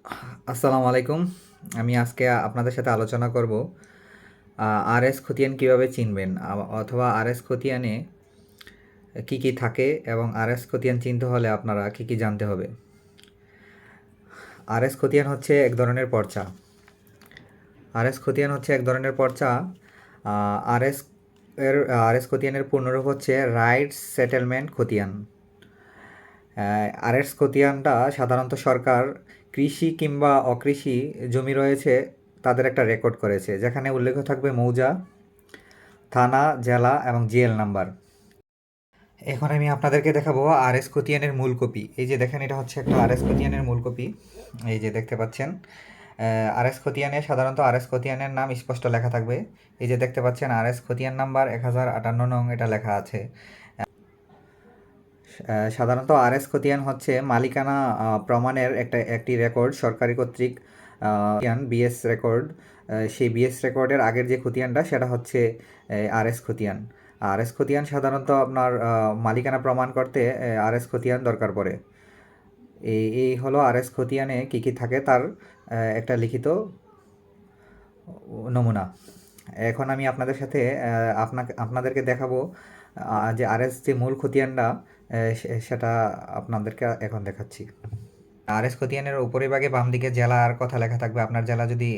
আসসালামু আলাইকুম। আমি আজকে আপনাদের সাথে আলোচনা করব আরএস খতিয়ান কিভাবে চিনবেন অথবা আরএস খতিয়ানে কি কি থাকে এবং আরএস খতিয়ান চিনতে হলে আপনারা কি কি জানতে হবে। আরএস খতিয়ান হচ্ছে এক ধরনের পর্চা। আরএস খতিয়ান হচ্ছে এক ধরনের পর্চা। আরএস এর আরএস খতিয়ানের পূর্ণরূপ হচ্ছে রাইটস সেটেলমেন্ট খতিয়ান। আরএস খতিয়ানটা সাধারণত সরকার কৃষি কিংবা অকৃষি জমি রয়েছে তাদের একটা রেকর্ড করেছে, যেখানে উল্লেখ থাকবে মৌজা, থানা, জেলা এবং জিএল নাম্বার। এখন আমি আপনাদেরকে দেখাবো আরএস খতিয়ানের মূল কপি। এই যে দেখেন, এটা হচ্ছে একটা আরএস খতিয়ানের মূল কপি। এই যে দেখতে পাচ্ছেন, আরএস খতিয়ানে সাধারণত আরএস খতিয়ানের নাম স্পষ্ট লেখা থাকবে। এই যে দেখতে পাচ্ছেন আরএস খতিয়ান নাম্বার 1058 নং, এটা লেখা আছে। সাধারণত আরএস খতিয়ান হচ্ছে মালিকানা প্রমাণের একটি রেকর্ড, সরকারি কর্তৃক বিএস রেকর্ড। সেই বিএস রেকর্ডের আগের যে খতিয়ানটা সেটা হচ্ছে আরএস খতিয়ান। আরএস খতিয়ান সাধারণত আপনার মালিকানা প্রমাণ করতে আরএস খতিয়ান দরকার পড়ে। এই হলো আরএস খতিয়ানে কী কী থাকে তার একটা লিখিত নমুনা। এখন আমি আপনাদের সাথে আপনাদেরকে দেখাবো যে আরএস যে মূল খতিয়ানটা সেটা আপনাদেরকে এখন দেখাচ্ছি। আরএস খতিয়ানের উপরিভাগে বাম দিকে জেলার কথা লেখা থাকবে। আপনার জেলা যদি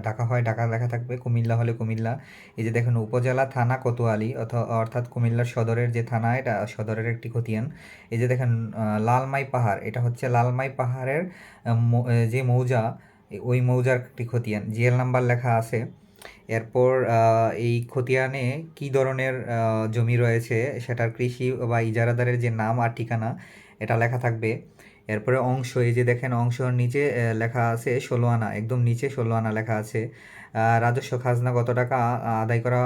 ঢাকা হয় ঢাকা লেখা থাকবে, কুমিল্লা হলে কুমিল্লা। এই যে দেখুন, উপজেলা, থানা কোতোয়ালি অর্থাৎ কুমিল্লার সদরের যে থানা, এটা সদরের একটি খতিয়ান। এই যে দেখেন লালমাই পাহাড়, এটা হচ্ছে লালমাই পাহাড়ের যে মৌজা, ওই মৌজার একটি খতিয়ান, জিএল নাম্বার লেখা আছে। এরপর এই খতিয়ানে কি ধরনের জমি রয়েছে সেটার কৃষি বা ইজারাদারের যে নাম আর ঠিকানা এটা লেখা থাকবে। এরপরে অংশ, এই যে দেখেন অংশর নিচে লেখা আছে 16 আনা, একদম নিচে 16 আনা লেখা আছে। রাজস্ব খাজনা কত টাকা আদায় করা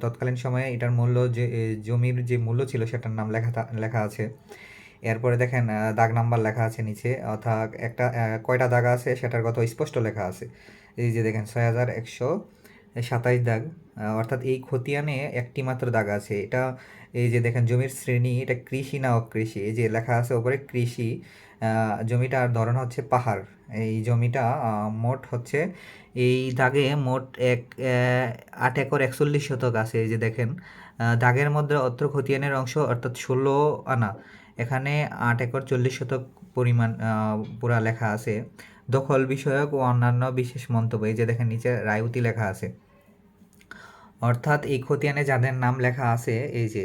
তৎকালীন সময়ে এটার মূল্য, যে জমির যে মূল্য ছিল সেটার নাম লেখা আছে। এরপরে দেখেন দাগ নাম্বার লেখা আছে নিচে, অর্থাৎ একটা কয়টা দাগ আছে সেটার কথা স্পষ্ট লেখা আছে। এই যে দেখেন 6127 দাগ, অর্থাৎ এই খতিয়ানে একটি মাত্র দাগ আছে। এটা এই যে দেখেন জমির শ্রেণী, এটা কৃষি না অকৃষি, এই যে লেখা আছে ওপরে কৃষি। জমিটার ধরন হচ্ছে পাহাড়। এই জমিটা মোট হচ্ছে, এই দাগে মোট 8 একর 41 শতক আছে। এই যে দেখেন দাগের মধ্যে অত্র খতিয়ানের অংশ অর্থাৎ 16 আনা, এখানে 8 একর 40 শতক পরিমাণ পুরা লেখা আছে। দখল বিষয়ক ও অন্যান্য বিশেষ মন্তব্য, এই যে দেখেন নিচে রায়ুতি লেখা আছে। অর্থাৎ এই খতিয়ানে যাদের নাম লেখা আছে, এই যে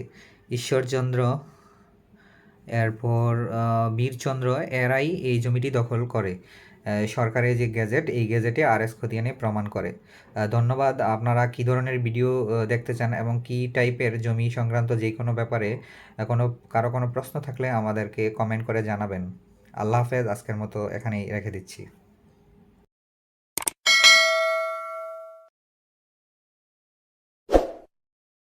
ঈশ্বরচন্দ্র, এরপর বীরচন্দ্র, এরাই এই জমিটি দখল করে। সরকারের যে গেজেট, এই গেজেটে আরএস খতিয়ানে প্রমাণ করে। ধন্যবাদ। আপনারা কী ধরনের ভিডিও দেখতে চান এবং কী টাইপের জমি সংক্রান্ত যে কোনো ব্যাপারে কারো কোনো প্রশ্ন থাকলে আমাদেরকে কমেন্ট করে জানাবেন। আল্লাহ হাফেজ। আজকের মতো এখানেই রেখে দিচ্ছি।